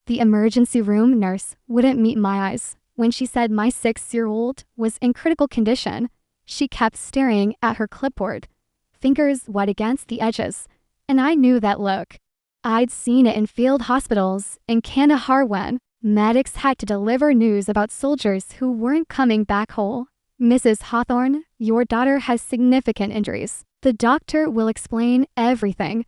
The emergency room nurse wouldn't meet my eyes when she said my 6-year-old was in critical condition. She kept staring at her clipboard, fingers wet against the edges, and I knew that look. I'd seen it in field hospitals in Kandahar when medics had to deliver news about soldiers who weren't coming back whole. "Mrs. Hawthorne, your daughter has significant injuries. The doctor will explain everything,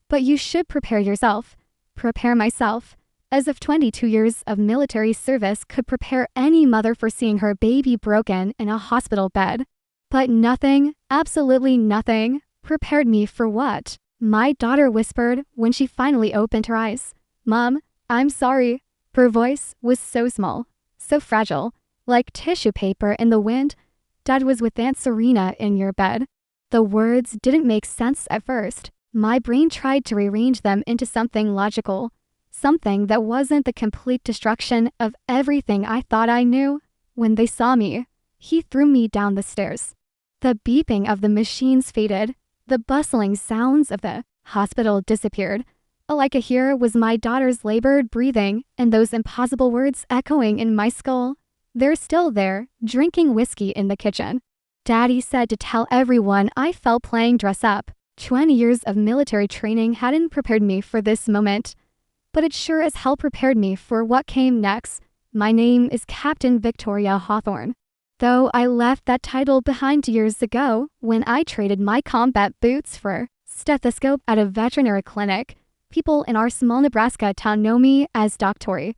but you should prepare yourself." Prepare myself, as if 22 years of military service could prepare any mother for seeing her baby broken in a hospital bed. But nothing, absolutely nothing, prepared me for what my daughter whispered when she finally opened her eyes. "Mom, I'm sorry." Her voice was so small, so fragile, like tissue paper in the wind. "Dad was with Aunt Serena in your bed." The words didn't make sense at first. My brain tried to rearrange them into something logical, something that wasn't the complete destruction of everything I thought I knew. When they saw me, he threw me down the stairs. The beeping of the machines faded. The bustling sounds of the hospital disappeared. All I could hear was my daughter's labored breathing and those impossible words echoing in my skull. "They're still there, drinking whiskey in the kitchen." Daddy said to tell everyone I fell playing dress up. 20 years of military training hadn't prepared me for this moment, but it sure as hell prepared me for what came next. My name is Captain Victoria Hawthorne. Though I left that title behind years ago when I traded my combat boots for a stethoscope at a veterinary clinic, people in our small Nebraska town know me as Doc Tori,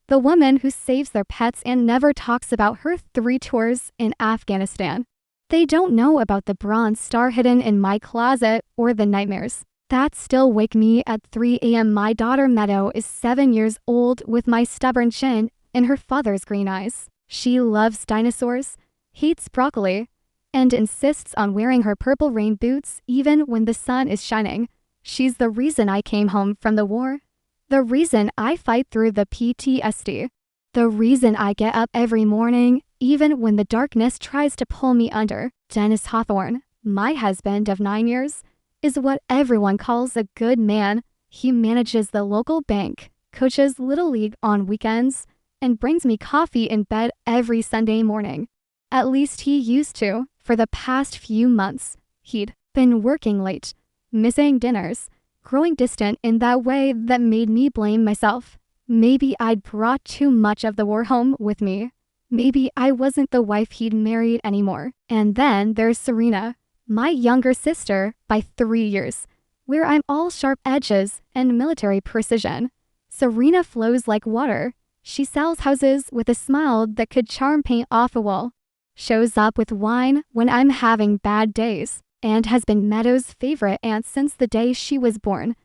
the woman who saves their pets and never talks about her 3 tours in Afghanistan. They don't know about the Bronze Star hidden in my closet or the nightmares that still wake me at 3 a.m. My daughter Meadow is 7 years old with my stubborn chin and her father's green eyes. She loves dinosaurs, hates broccoli, and insists on wearing her purple rain boots even when the sun is shining. She's the reason I came home from the war, the reason I fight through the PTSD, the reason I get up every morning even when the darkness tries to pull me under. Dennis Hawthorne, my husband of 9 years, is what everyone calls a good man. He manages the local bank, coaches Little League on weekends, and brings me coffee in bed every Sunday morning. At least he used to. For the past few months, he'd been working late, missing dinners, growing distant in that way that made me blame myself. Maybe I'd brought too much of the war home with me. Maybe I wasn't the wife he'd married anymore. And then there's Serena, my younger sister by 3 years, where I'm all sharp edges and military precision. Serena flows like water. She sells houses with a smile that could charm paint off a wall, shows up with wine when I'm having bad days, and has been Meadow's favorite aunt since the day she was born.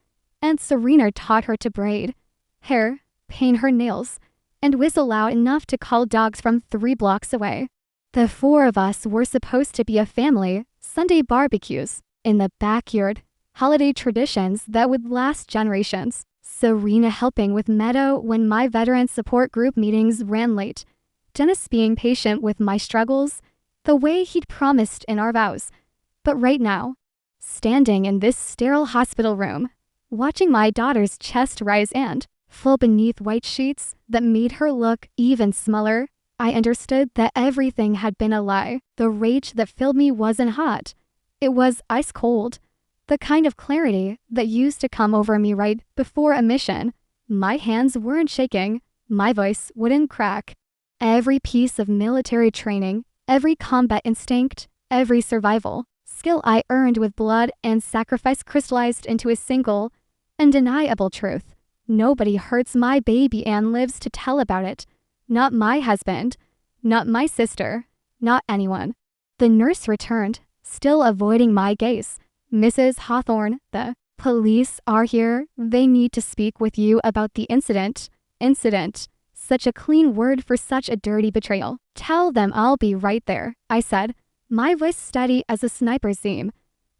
And Serena taught her to braid hair, paint her nails, and whistle loud enough to call dogs from 3 blocks away. The 4 of us were supposed to be a family. Sunday barbecues in the backyard, holiday traditions that would last generations. Serena helping with Meadow when my veteran support group meetings ran late. Dennis being patient with my struggles, the way he'd promised in our vows. But right now, standing in this sterile hospital room, watching my daughter's chest rise and fall beneath white sheets that made her look even smaller, I understood that everything had been a lie. The rage that filled me wasn't hot. It was ice cold. The kind of clarity that used to come over me right before a mission. My hands weren't shaking. My voice wouldn't crack. Every piece of military training, every combat instinct, every survival skill I earned with blood and sacrifice crystallized into a single, undeniable truth. Nobody hurts my baby and lives to tell about it. Not my husband, not my sister, not anyone. The nurse returned, still avoiding my gaze. "Mrs. Hawthorne, the police are here. They need to speak with you about the incident." Incident. Such a clean word for such a dirty betrayal. "Tell them I'll be right there," I said, my voice steady as a sniper's aim.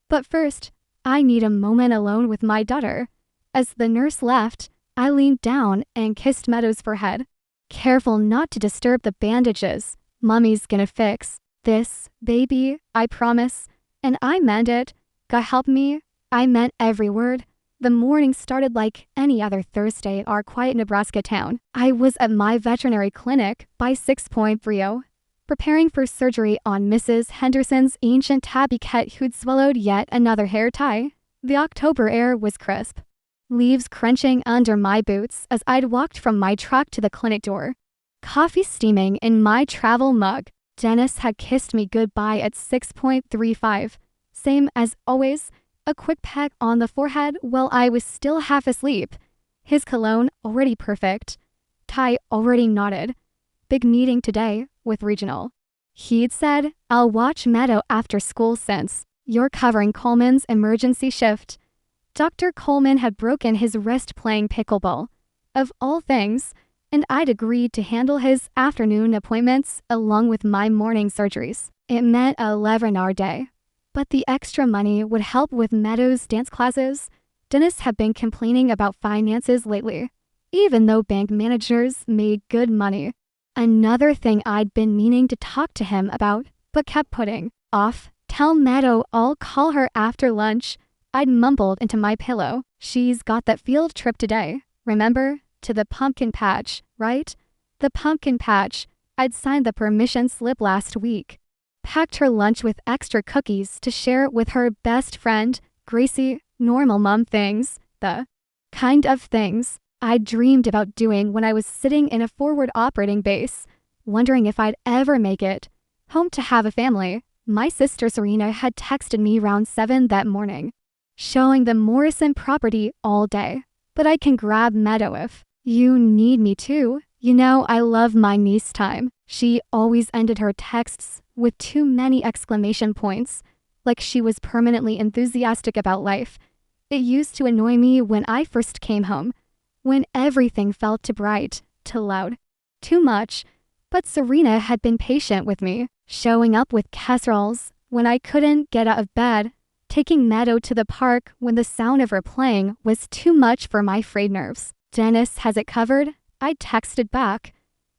"But first, I need a moment alone with my daughter." As the nurse left, I leaned down and kissed Meadow's forehead. Careful not to disturb the bandages. Mommy's gonna fix this, baby, I promise. And I meant it. God help me, I meant every word. The morning started like any other Thursday in our quiet Nebraska town. I was at my veterinary clinic by 6:30, preparing for surgery on Mrs. Henderson's ancient tabby cat who'd swallowed yet another hair tie. The October air was crisp, leaves crunching under my boots as I'd walked from my truck to the clinic door. Coffee steaming in my travel mug. Dennis had kissed me goodbye at 6:35. Same as always, a quick peck on the forehead while I was still half asleep. His cologne already perfect. Ty already nodded. Big meeting today with regional. He'd said, I'll watch Meadow after school since you're covering Coleman's emergency shift. Dr. Coleman had broken his wrist playing pickleball, of all things, and I'd agreed to handle his afternoon appointments along with my morning surgeries. It meant a 11-hour day. But the extra money would help with Meadow's dance classes. Dennis had been complaining about finances lately, even though bank managers made good money. Another thing I'd been meaning to talk to him about, but kept putting off. Tell Meadow I'll call her after lunch. I'd mumbled into my pillow. She's got that field trip today, remember? To the pumpkin patch, right? The pumpkin patch. I'd signed the permission slip last week. Packed her lunch with extra cookies to share with her best friend, Gracie. Normal mom things, the kind of things I dreamed about doing when I was sitting in a forward operating base, wondering if I'd ever make it home to have a family. My sister Serena had texted me around 7 that morning, showing the Morrison property all day. But I can grab Meadow if you need me to. You know I love my niece time. She always ended her texts with too many exclamation points, like she was permanently enthusiastic about life. It used to annoy me when I first came home, when everything felt too bright, too loud, too much. But Serena had been patient with me, showing up with casseroles when I couldn't get out of bed, taking Meadow to the park when the sound of her playing was too much for my frayed nerves. Dennis has it covered, I texted back.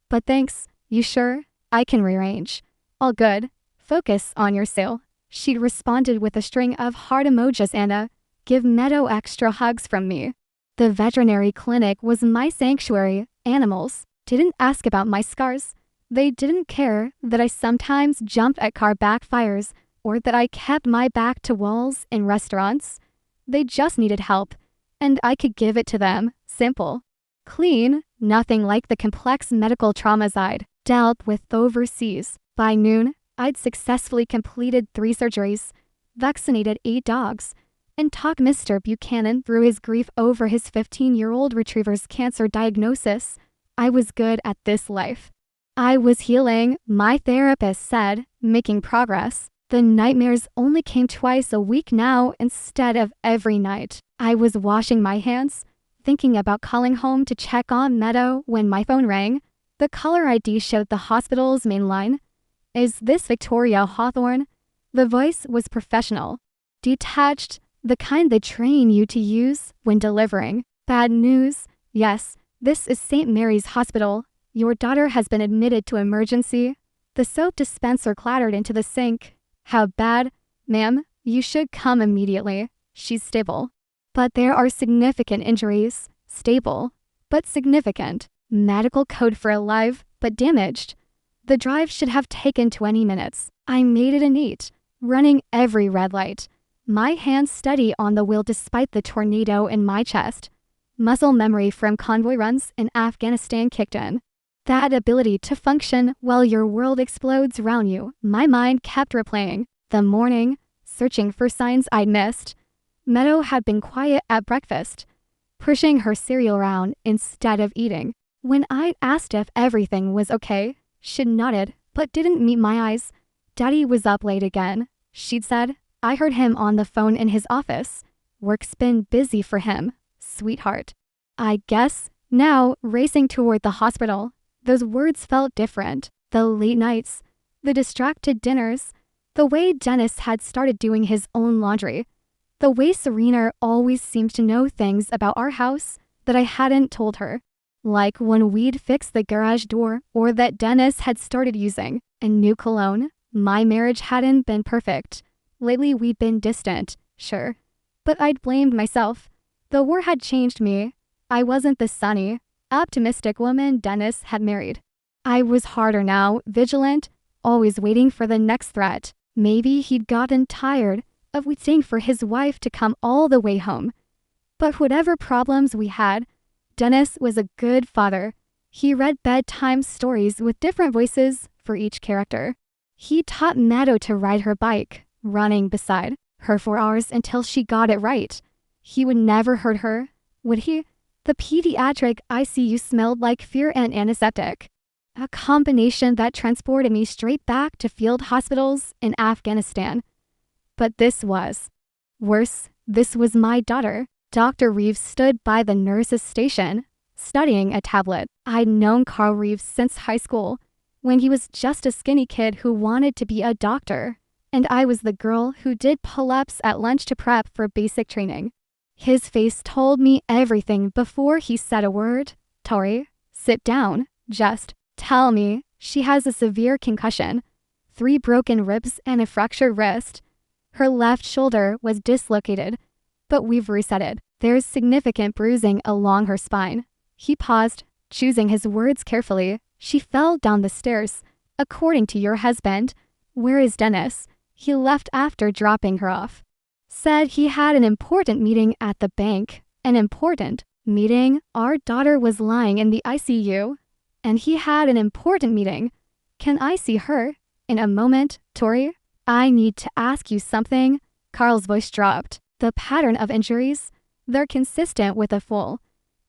But thanks, you sure? I can rearrange. All good. Focus on your sale. She'd responded with a string of heart emojis and a give Meadow extra hugs from me. The veterinary clinic was my sanctuary. Animals didn't ask about my scars. They didn't care that I sometimes jumped at car backfires or that I kept my back to walls in restaurants. They just needed help, and I could give it to them. Simple. Clean, nothing like the complex medical traumas I'd dealt with overseas. By noon, I'd successfully completed 3 surgeries, vaccinated 8 dogs, and talked Mr. Buchanan through his grief over his 15-year-old retriever's cancer diagnosis. I was good at this life. I was healing, my therapist said, making progress. The nightmares only came twice a week now instead of every night. I was washing my hands, thinking about calling home to check on Meadow when my phone rang. The caller ID showed the hospital's main line. Is this Victoria Hawthorne? The voice was professional, detached, the kind they train you to use when delivering. Bad news. Yes, this is St. Mary's Hospital. Your daughter has been admitted to emergency. The soap dispenser clattered into the sink. How bad? Ma'am, you should come immediately. She's stable. But there are significant injuries. Stable, but significant. Medical code for alive, but damaged. The drive should have taken 20 minutes. I made it a neat, running every red light. My hands steady on the wheel despite the tornado in my chest. Muscle memory from convoy runs in Afghanistan kicked in. That ability to function while your world explodes around you. My mind kept replaying the morning, searching for signs I'd missed. Meadow had been quiet at breakfast, pushing her cereal around instead of eating. When I asked if everything was okay, she nodded, but didn't meet my eyes. Daddy was up late again, she'd said. I heard him on the phone in his office. Work's been busy for him, sweetheart. I guess. Now, racing toward the hospital. Those words felt different. The late nights, the distracted dinners, the way Dennis had started doing his own laundry, the way Serena always seemed to know things about our house that I hadn't told her. Like when we'd fixed the garage door or that Dennis had started using a new cologne. My marriage hadn't been perfect. Lately we'd been distant, sure. But I'd blamed myself. The war had changed me. I wasn't the sunny, optimistic woman Dennis had married. I was harder now, vigilant, always waiting for the next threat. Maybe he'd gotten tired of waiting for his wife to come all the way home. But whatever problems we had, Dennis was a good father. He read bedtime stories with different voices for each character. He taught Meadow to ride her bike, running beside her for hours until she got it right. He would never hurt her, would he? The pediatric ICU smelled like fear and antiseptic, a combination that transported me straight back to field hospitals in Afghanistan. But this was worse. This was my daughter. Dr. Reeves stood by the nurse's station, studying a tablet. I'd known Carl Reeves since high school, when he was just a skinny kid who wanted to be a doctor, and I was the girl who did pull-ups at lunch to prep for basic training. His face told me everything before he said a word. Tori, sit down. Just tell me. She has a severe concussion, 3 broken ribs and a fractured wrist. Her left shoulder was dislocated, but we've reset it. There's significant bruising along her spine. He paused, choosing his words carefully. She fell down the stairs. According to your husband, where is Dennis? He left after dropping her off. Said he had an important meeting at the bank. An important meeting? Our daughter was lying in the ICU, and he had an important meeting. Can I see her? In a moment, Tori. I need to ask you something. Carl's voice dropped. The pattern of injuries, they're consistent with a full,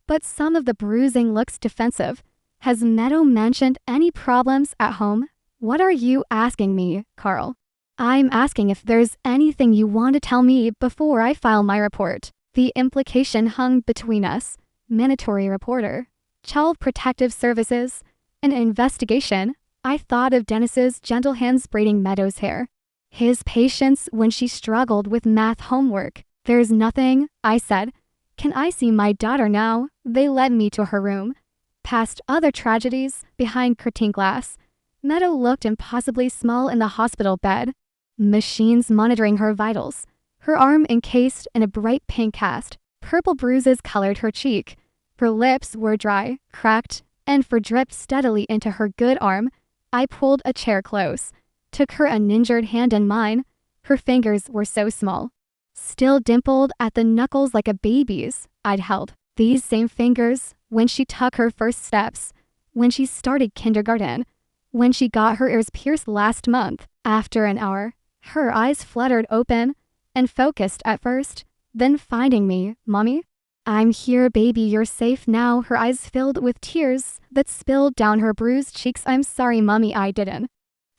but some of the bruising looks defensive. Has Meadow mentioned any problems at home? What are you asking me, Carl? I'm asking if there's anything you want to tell me before I file my report. The implication hung between us. Mandatory reporter. Child Protective Services. An investigation. I thought of Dennis's gentle hands braiding Meadow's hair. His patience when she struggled with math homework. There's nothing, I said. Can I see my daughter now? They led me to her room. Past other tragedies, behind curtained glass. Meadow looked impossibly small in the hospital bed. Machines monitoring her vitals. Her arm encased in a bright pink cast. Purple bruises colored her cheek. Her lips were dry, cracked, and dripped steadily into her good arm. I pulled a chair close, took her uninjured hand in mine. Her fingers were so small, still dimpled at the knuckles like a baby's. I'd held these same fingers when she took her first steps, when she started kindergarten, when she got her ears pierced last month. After an hour, her eyes fluttered open and focused at first, then finding me. Mommy? I'm here, baby, you're safe now. Her eyes filled with tears that spilled down her bruised cheeks. I'm sorry, Mommy, I didn't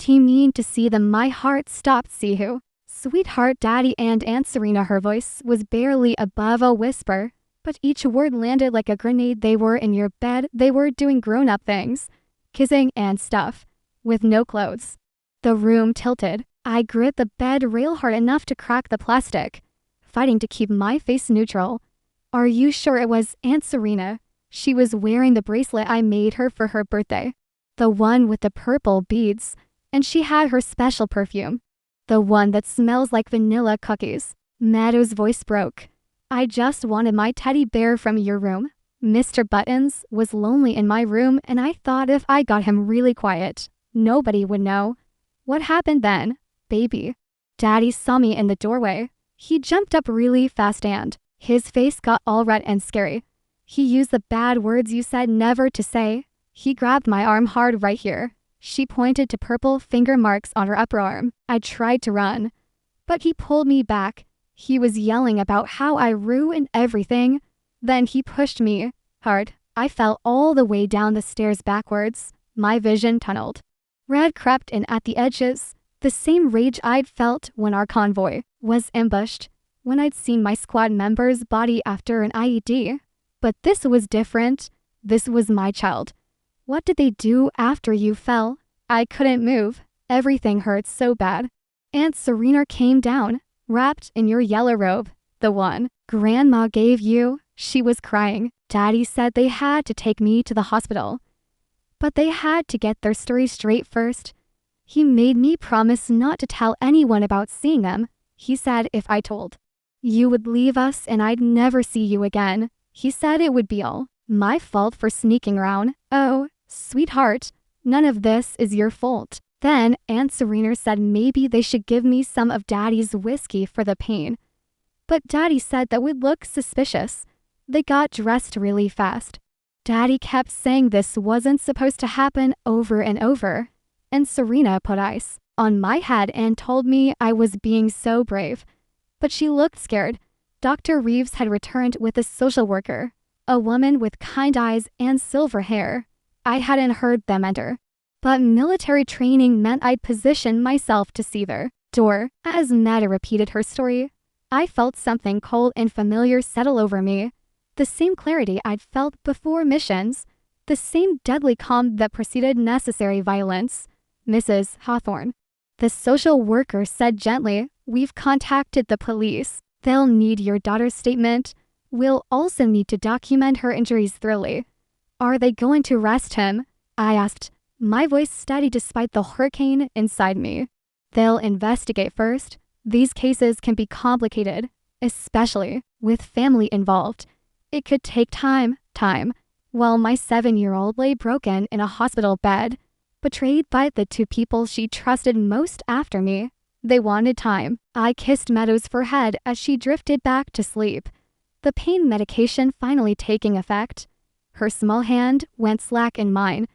mean to see them. My heart stopped. See who? Sweetheart, Daddy, and Aunt Serena. Her voice was barely above a whisper, but each word landed like a grenade. They were in your bed. They were doing grown-up things, kissing and stuff, with no clothes. The room tilted. I gripped the bed rail hard enough to crack the plastic, fighting to keep my face neutral. Are you sure it was Aunt Serena? She was wearing the bracelet I made her for her birthday. The one with the purple beads, and she had her special perfume. The one that smells like vanilla cookies. Meadow's voice broke. I just wanted my teddy bear from your room. Mr. Buttons was lonely in my room, and I thought if I got him really quiet, nobody would know. What happened then, baby? Daddy saw me in the doorway. He jumped up really fast and his face got all red and scary. He used the bad words you said never to say. He grabbed my arm hard right here. She pointed to purple finger marks on her upper arm. I tried to run, but he pulled me back. He was yelling about how I ruined everything. Then he pushed me hard. I fell all the way down the stairs backwards. My vision tunneled. Red crept in at the edges. The same rage I'd felt when our convoy was ambushed, when I'd seen my squad member's body after an IED. But this was different. This was my child. What did they do after you fell? I couldn't move. Everything hurt so bad. Aunt Serena came down, wrapped in your yellow robe, the one Grandma gave you. She was crying. Daddy said they had to take me to the hospital, but they had to get their story straight first. He made me promise not to tell anyone about seeing them. He said if I told You would leave us and I'd never see you again. He said it would be all my fault for sneaking around. Oh, sweetheart, none of this is your fault. Then Aunt Serena said maybe they should give me some of Daddy's whiskey for the pain. But Daddy said that would look suspicious. They got dressed really fast. Daddy kept saying this wasn't supposed to happen over and over. And Serena put ice on my head and told me I was being so brave. But she looked scared. Dr. Reeves had returned with a social worker, a woman with kind eyes and silver hair. I hadn't heard them enter. But military training meant I'd position myself to see their door. As Meta repeated her story, I felt something cold and familiar settle over me. The same clarity I'd felt before missions. The same deadly calm that preceded necessary violence. Mrs. Hawthorne. The social worker said gently, "We've contacted the police. They'll need your daughter's statement. We'll also need to document her injuries thoroughly." "Are they going to arrest him?" I asked, my voice steady despite the hurricane inside me. "They'll investigate first. These cases can be complicated, especially with family involved. It could take time. While my 7-year-old lay broken in a hospital bed, betrayed by the two people she trusted most after me. They wanted time." I kissed Meadows' forehead as she drifted back to sleep, the pain medication finally taking effect. Her small hand went slack in mine,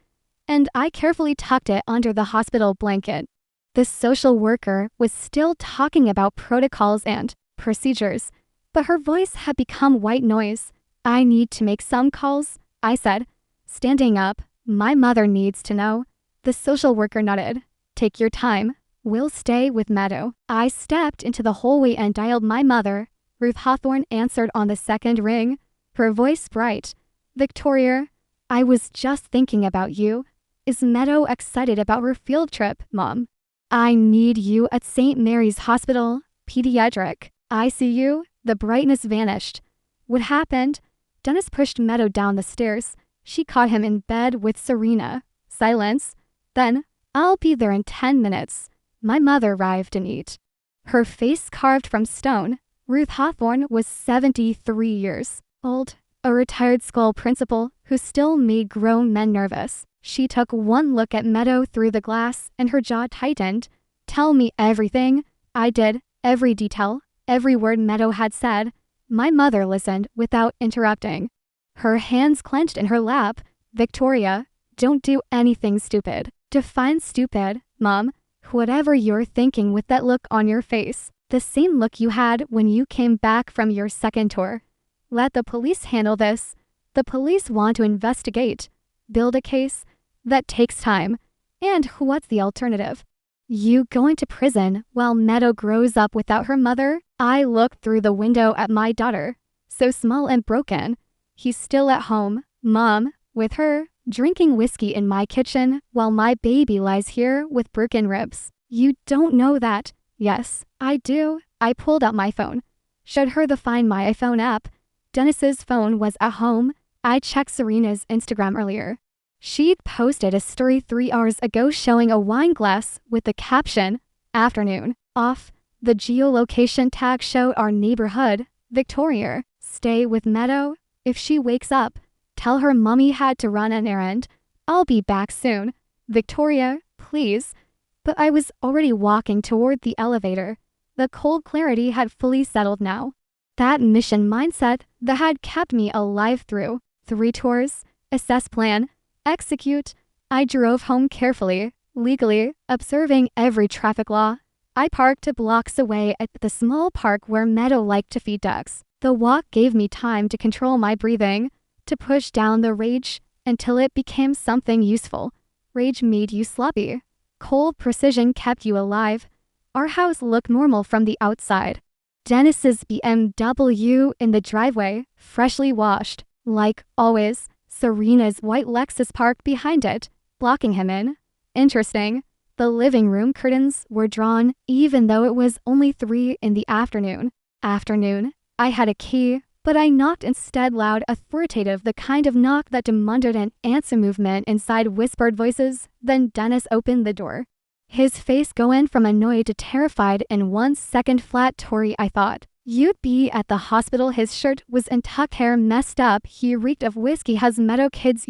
and I carefully tucked it under the hospital blanket. The social worker was still talking about protocols and procedures, but her voice had become white noise. "I need to make some calls," I said, standing up. "My mother needs to know." The social worker nodded. "Take your time. We'll stay with Meadow." I stepped into the hallway and dialed my mother. Ruth Hawthorne answered on the second ring, her voice bright. "Victoria, I was just thinking about you. Is Meadow excited about her field trip, Mom? I need you at St. Mary's Hospital, Pediatric ICU." The brightness vanished. "What happened?" Dennis pushed Meadow down the stairs. She caught him in bed with Serena. Silence. Then, "I'll be there in 10 minutes. My mother arrived and eat." Her face carved from stone. Ruth Hawthorne was 73 years old, a retired school principal who still made grown men nervous. She took one look at Meadow through the glass and her jaw tightened. "Tell me everything." I did, every detail, every word Meadow had said. My mother listened without interrupting. Her hands clenched in her lap. "Victoria, don't do anything stupid." "Define stupid, Mom." "Whatever you're thinking with that look on your face. The same look you had when you came back from your second tour. Let the police handle this. The police want to investigate, build a case. That takes time. And what's the alternative? You going to prison while Meadow grows up without her mother?" I looked through the window at my daughter, so small and broken. "He's still at home, Mom, with her, drinking whiskey in my kitchen while my baby lies here with broken ribs." "You don't know that." "Yes, I do." I pulled out my phone, showed her the Find My iPhone app. Dennis's phone was at home. I checked Serena's Instagram earlier. She'd posted a story 3 hours ago showing a wine glass with the caption, "Afternoon, off." The geolocation tag showed our neighborhood. "Victoria, stay with Meadow. If she wakes up, tell her Mommy had to run an errand. I'll be back soon. Victoria, please." But I was already walking toward the elevator. The cold clarity had fully settled now. That mission mindset that had kept me alive through 3 tours, assess plan, execute. I drove home carefully, legally, observing every traffic law. I parked blocks away at the small park where Meadow liked to feed ducks. The walk gave me time to control my breathing, to push down the rage until it became something useful. Rage made you sloppy. Cold precision kept you alive. Our house looked normal from the outside. Dennis's BMW in the driveway, freshly washed. Like always, Serena's white Lexus parked behind it, blocking him in. Interesting. The living room curtains were drawn even though it was only 3 in the afternoon. I had a key, but I knocked instead loud, authoritative, the kind of knock that demanded an answer movement inside whispered voices. Then Dennis opened the door. His face going from annoyed to terrified in 1 second flat. "Tori," I thought. You'd be at the hospital. His shirt was in tucked, hair messed up. He reeked of whiskey. His meadow kids,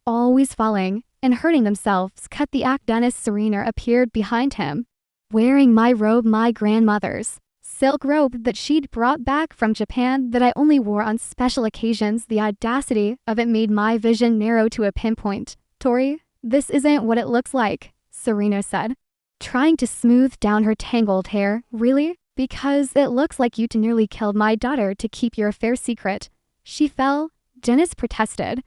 always falling and hurting themselves. Cut the act. Dennis. Serena appeared behind him, wearing my robe, my grandmother's silk robe that she'd brought back from Japan that I only wore on special occasions. The audacity of it made my vision narrow to a pinpoint. Tori, this isn't what it looks like, Serena said, trying to smooth down her tangled hair. Really? Because it looks like you nearly killed my daughter to keep your affair secret. She fell, Dennis protested,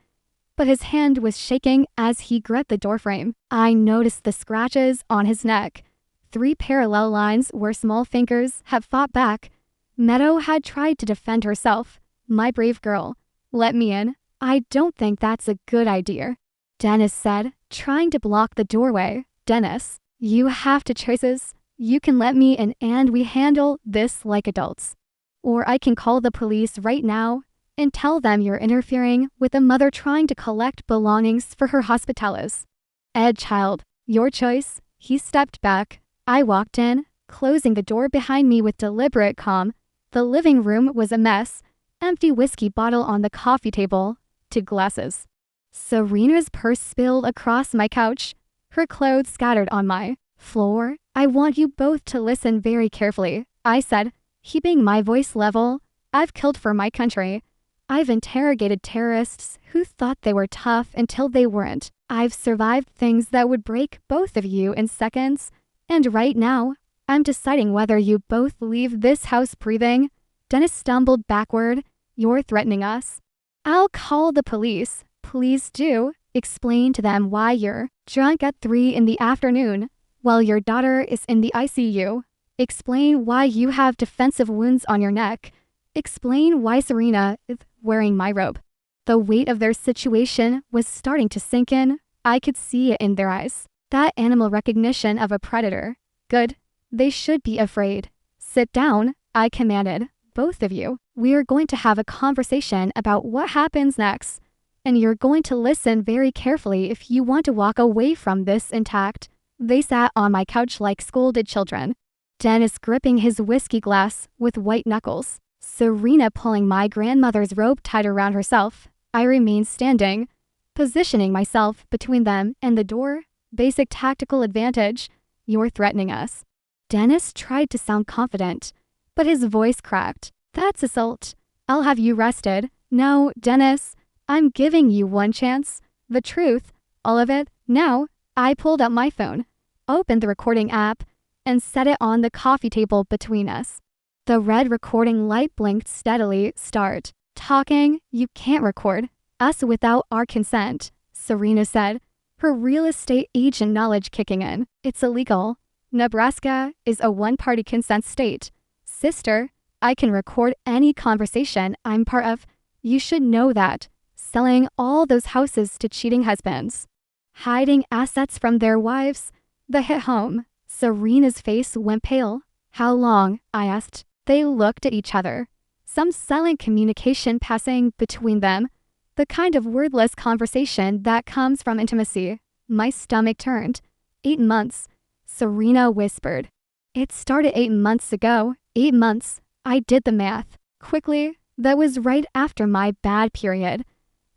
but his hand was shaking as he gripped the doorframe. I noticed the scratches on his neck. 3 parallel lines where small fingers had fought back. Meadow had tried to defend herself. My brave girl, let me in. I don't think that's a good idea, Dennis said, trying to block the doorway. Dennis, you have two choices. You can let me in and we handle this like adults. Or I can call the police right now and tell them you're interfering with a mother trying to collect belongings for her hospitales. Ed, child, your choice. He stepped back. I walked in, closing the door behind me with deliberate calm. The living room was a mess. Empty whiskey bottle on the coffee table, 2 glasses. Serena's purse spilled across my couch, her clothes scattered on my floor. I want you both to listen very carefully, I said, keeping my voice level. I've killed for my country. I've interrogated terrorists who thought they were tough until they weren't. I've survived things that would break both of you in seconds. And right now, I'm deciding whether you both leave this house breathing. Dennis stumbled backward. You're threatening us. I'll call the police. Please do. Explain to them why you're drunk at 3 in the afternoon while your daughter is in the ICU. Explain why you have defensive wounds on your neck. Explain why Serena is wearing my robe. The weight of their situation was starting to sink in. I could see it in their eyes. That animal recognition of a predator. Good. They should be afraid. Sit down, I commanded. Both of you. We're going to have a conversation about what happens next. And you're going to listen very carefully if you want to walk away from this intact. They sat on my couch like scolded children. Dennis gripping his whiskey glass with white knuckles. Serena pulling my grandmother's robe tight around herself. I remained standing, positioning myself between them and the door. Basic tactical advantage. You're threatening us. Dennis tried to sound confident, but his voice cracked. That's assault. I'll have you arrested. No, Dennis, I'm giving you one chance. The truth, all of it. Now, I pulled out my phone, opened the recording app, and set it on the coffee table between us. The red recording light blinked steadily. Start talking. You can't record us without our consent, Serena said, her real estate agent knowledge kicking in. It's illegal. Nebraska is a one-party consent state. Sister, I can record any conversation I'm part of. You should know that. Selling all those houses to cheating husbands. Hiding assets from their wives. The hit home. Serena's face went pale. How long? I asked. They looked at each other. Some silent communication passing between them. The kind of wordless conversation that comes from intimacy. My stomach turned. 8 months. Serena whispered. It started 8 months ago. 8 months. I did the math. Quickly, that was right after my bad period.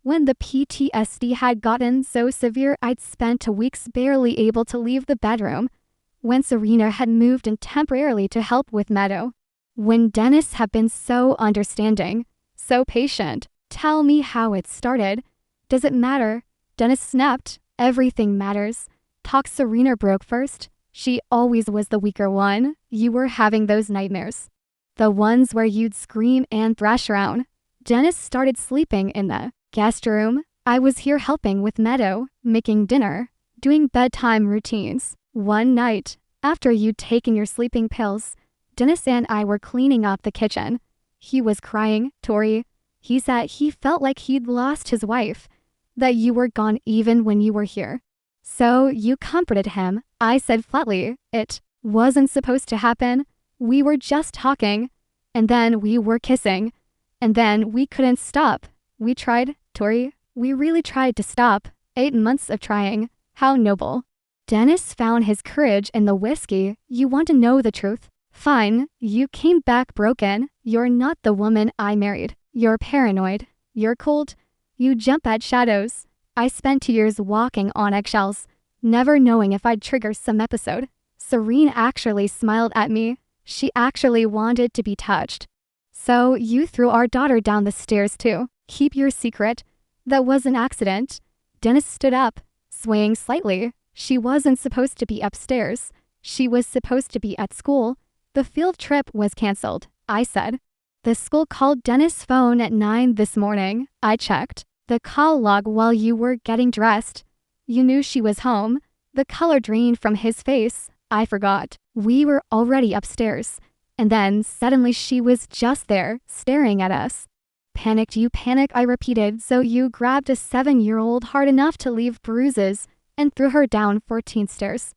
When the PTSD had gotten so severe I'd spent weeks barely able to leave the bedroom. When Serena had moved in temporarily to help with Meadow. When Dennis had been so understanding, so patient. Tell me how it started. Does it matter? Dennis snapped. Everything matters. Talk. Serena broke first. She always was the weaker one. You were having those nightmares. The ones where you'd scream and thrash around. Dennis started sleeping in the guest room. I was here helping with Meadow, making dinner, doing bedtime routines. One night, after you'd taken your sleeping pills, Dennis and I were cleaning up the kitchen. He was crying. Tori, he said he felt like he'd lost his wife, that you were gone even when you were here. So you comforted him. I said flatly, it wasn't supposed to happen. We were just talking, and then we were kissing, and then we couldn't stop. We tried, Tori. We really tried to stop. 8 months of trying. How noble. Dennis found his courage in the whiskey. You want to know the truth? Fine, you came back broken. You're not the woman I married. You're paranoid. You're cold. You jump at shadows. I spent 2 years walking on eggshells, never knowing if I'd trigger some episode. Serena actually smiled at me. She actually wanted to be touched. So you threw our daughter down the stairs too. Keep your secret. That was an accident. Dennis stood up, swaying slightly. She wasn't supposed to be upstairs. She was supposed to be at school. The field trip was canceled, I said. The school called Dennis' phone at 9 this morning. I checked the call log while you were getting dressed. You knew she was home. The color drained from his face. I forgot. We were already upstairs. And then suddenly she was just there, staring at us. Panicked you panic, I repeated, so you grabbed a 7-year-old hard enough to leave bruises and threw her down 14 stairs.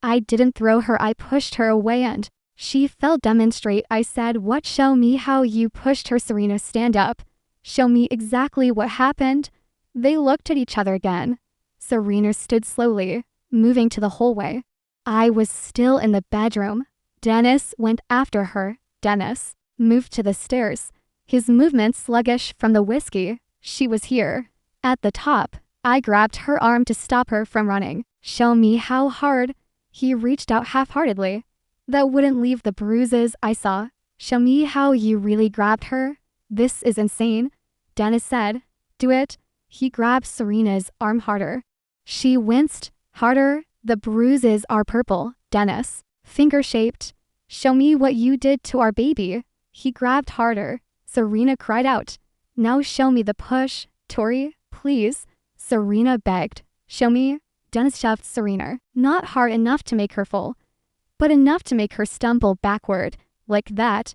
I didn't throw her, I pushed her away and she fell. Demonstrate, I said. What? Show me how you pushed her. Serena, stand up. Show me exactly what happened. They looked at each other again. Serena stood slowly, moving to the hallway. I was still in the bedroom. Dennis went after her. Dennis moved to the stairs, his movements sluggish from the whiskey. She was here, at the top. I grabbed her arm to stop her from running. Show me how hard. He reached out half-heartedly. That wouldn't leave the bruises I saw. Show me how you really grabbed her. This is insane, Dennis said. Do it. He grabbed Serena's arm harder. She winced. Harder. The bruises are purple, Dennis. Finger-shaped. Show me what you did to our baby. He grabbed harder. Serena cried out. Now show me the push, Tori, please. Serena begged. Show me. Dennis shoved Serena. Not hard enough to make her fall, but enough to make her stumble backward, like that.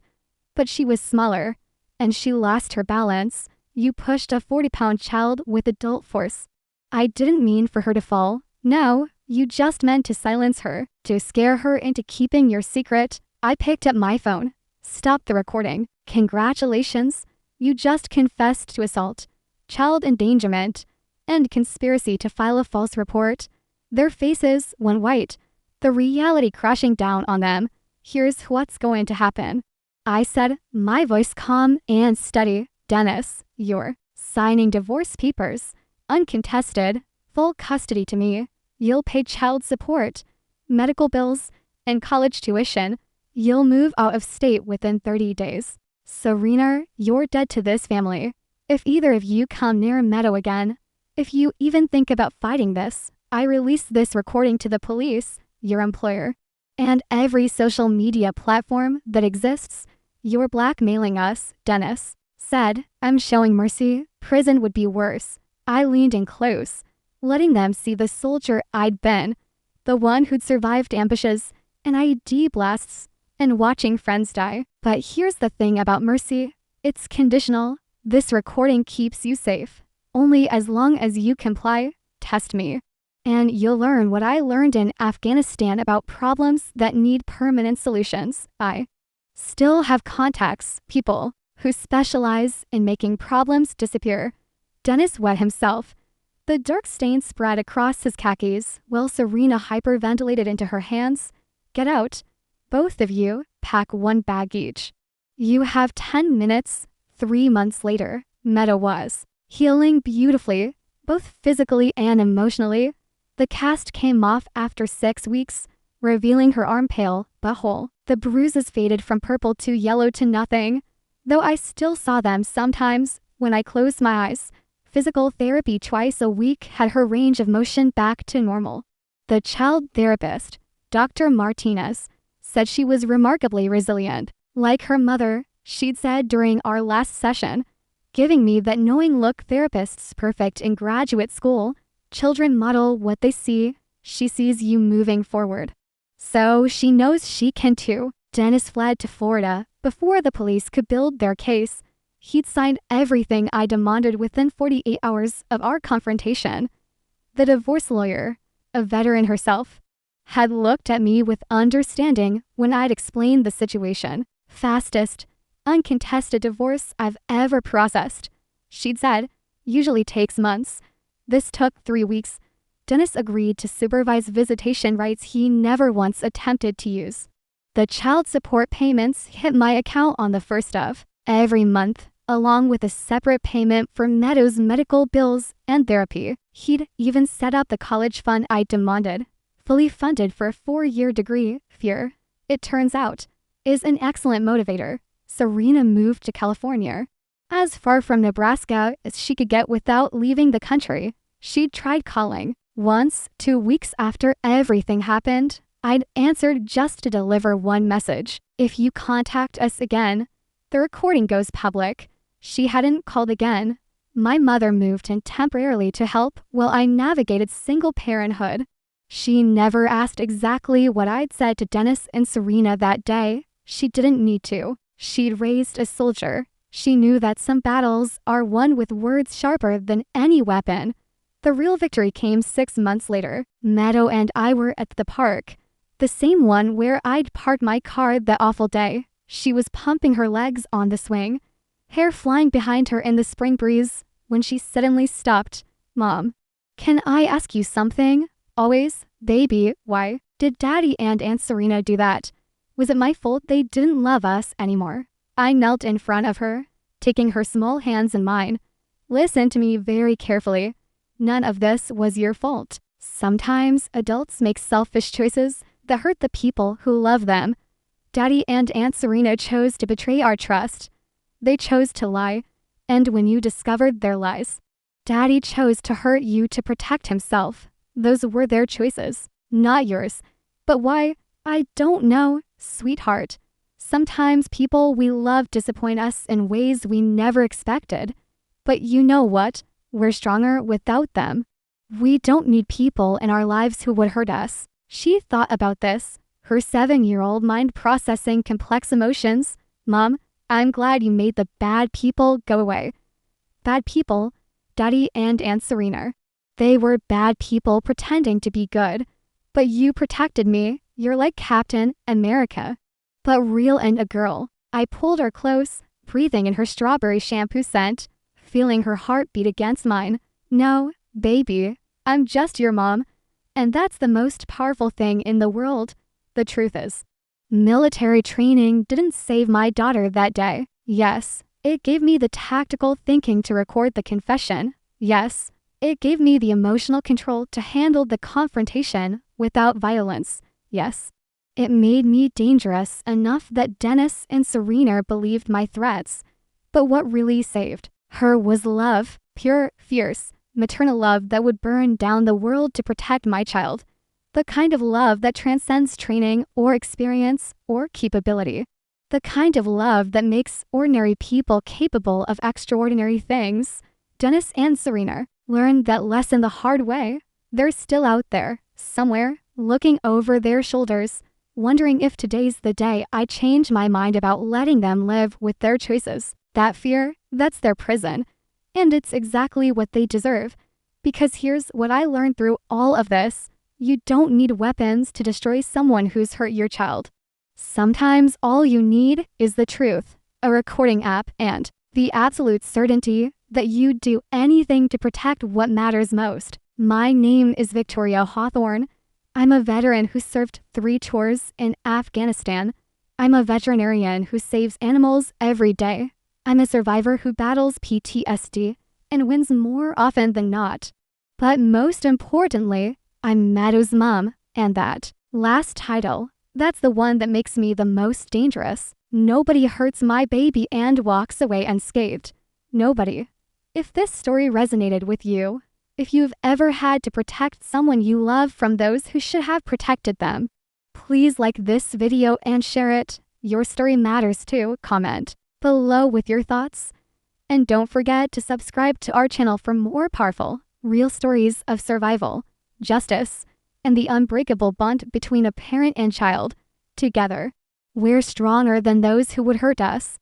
But she was smaller, and she lost her balance. You pushed a 40-pound child with adult force. I didn't mean for her to fall. No, you just meant to silence her, to scare her into keeping your secret. I picked up my phone. Stop the recording. Congratulations. You just confessed to assault, child endangerment, and conspiracy to file a false report. Their faces went white, the reality crashing down on them. Here's what's going to happen, I said, my voice calm and steady. Dennis, you're signing divorce papers, uncontested, full custody to me. You'll pay child support, medical bills, and college tuition. You'll move out of state within 30 days. Serena, you're dead to this family. If either of you come near Meadow again, if you even think about fighting this, I release this recording to the police, your employer, and every social media platform that exists. You're blackmailing us, Dennis said. I'm showing mercy. Prison would be worse. I leaned in close, letting them see the soldier I'd been, the one who'd survived ambushes and IED blasts and watching friends die. But here's the thing about mercy. It's conditional. This recording keeps you safe. Only as long as you comply. Test me. And you'll learn what I learned in Afghanistan about problems that need permanent solutions. I still have contacts, people who specialize in making problems disappear. Dennis wet himself. The dark stain spread across his khakis while Serena hyperventilated into her hands. Get out. Both of you, pack one bag each. You have 10 minutes. 3 months later, Meadow was healing beautifully, both physically and emotionally. The cast came off after 6 weeks, revealing her arm pale but whole. The bruises faded from purple to yellow to nothing, though I still saw them sometimes when I closed my eyes. Physical therapy twice a week had her range of motion back to normal. The child therapist, Dr. Martinez, said she was remarkably resilient. Like her mother, she'd said during our last session, giving me that knowing look therapists perfect in graduate school. Children model what they see. She sees you moving forward, so she knows she can too. Dennis fled to Florida before the police could build their case. He'd signed everything I demanded within 48 hours of our confrontation. The divorce lawyer, a veteran herself, had looked at me with understanding when I'd explained the situation. Fastest, uncontested divorce I've ever processed, she'd said. Usually takes months. This took 3 weeks. Dennis agreed to supervise visitation rights he never once attempted to use. The child support payments hit my account on the 1st of every month, along with a separate payment for Meadow's medical bills and therapy. He'd even set up the college fund I demanded, fully funded for a 4-year degree. Fear, it turns out, is an excellent motivator. Serena moved to California, as far from Nebraska as she could get without leaving the country. She'd tried calling. Once, 2 weeks after everything happened, I'd answered just to deliver one message. If you contact us again, the recording goes public. She hadn't called again. My mother moved in temporarily to help while I navigated single parenthood. She never asked exactly what I'd said to Dennis and Serena that day. She didn't need to. She'd raised a soldier. She knew that some battles are won with words sharper than any weapon. The real victory came 6 months later. Meadow and I were at the park, the same one where I'd parked my car that awful day. She was pumping her legs on the swing, hair flying behind her in the spring breeze, when she suddenly stopped. Mom, can I ask you something? Always, baby, why did Daddy and Aunt Serena do that? Was it my fault they didn't love us anymore? I knelt in front of her, taking her small hands in mine. Listen to me very carefully. None of this was your fault. Sometimes adults make selfish choices that hurt the people who love them. Daddy and Aunt Serena chose to betray our trust. They chose to lie, and when you discovered their lies, Daddy chose to hurt you to protect himself. Those were their choices, not yours. But why? I don't know, sweetheart. Sometimes people we love disappoint us in ways we never expected. But you know what? We're stronger without them. We don't need people in our lives who would hurt us. She thought about this, her 7-year-old mind processing complex emotions. Mom, I'm glad you made the bad people go away. Bad people? Daddy and Aunt Serena. They were bad people pretending to be good. But you protected me. You're like Captain America, but real and a girl. I pulled her close, breathing in her strawberry shampoo scent, feeling her heart beat against mine. No, baby, I'm just your mom. And that's the most powerful thing in the world. The truth is, military training didn't save my daughter that day. Yes, it gave me the tactical thinking to record the confession. Yes, it gave me the emotional control to handle the confrontation without violence. Yes, it made me dangerous enough that Dennis and Serena believed my threats. But what really saved her was love, pure, fierce, maternal love that would burn down the world to protect my child. The kind of love that transcends training or experience or capability. The kind of love that makes ordinary people capable of extraordinary things. Dennis and Serena learned that lesson the hard way. They're still out there, somewhere, looking over their shoulders, wondering if today's the day I change my mind about letting them live with their choices. That fear, that's their prison. And it's exactly what they deserve. Because here's what I learned through all of this. You don't need weapons to destroy someone who's hurt your child. Sometimes all you need is the truth, a recording app, and the absolute certainty that you'd do anything to protect what matters most. My name is Victoria Hawthorne. I'm a veteran who served 3 tours in Afghanistan. I'm a veterinarian who saves animals every day. I'm a survivor who battles PTSD and wins more often than not. But most importantly, I'm Meadow's mom, and that last title, that's the one that makes me the most dangerous. Nobody hurts my baby and walks away unscathed. Nobody. If this story resonated with you, if you've ever had to protect someone you love from those who should have protected them, please like this video and share it. Your story matters too. Comment below with your thoughts. And don't forget to subscribe to our channel for more powerful, real stories of survival, justice, and the unbreakable bond between a parent and child. Together, we're stronger than those who would hurt us.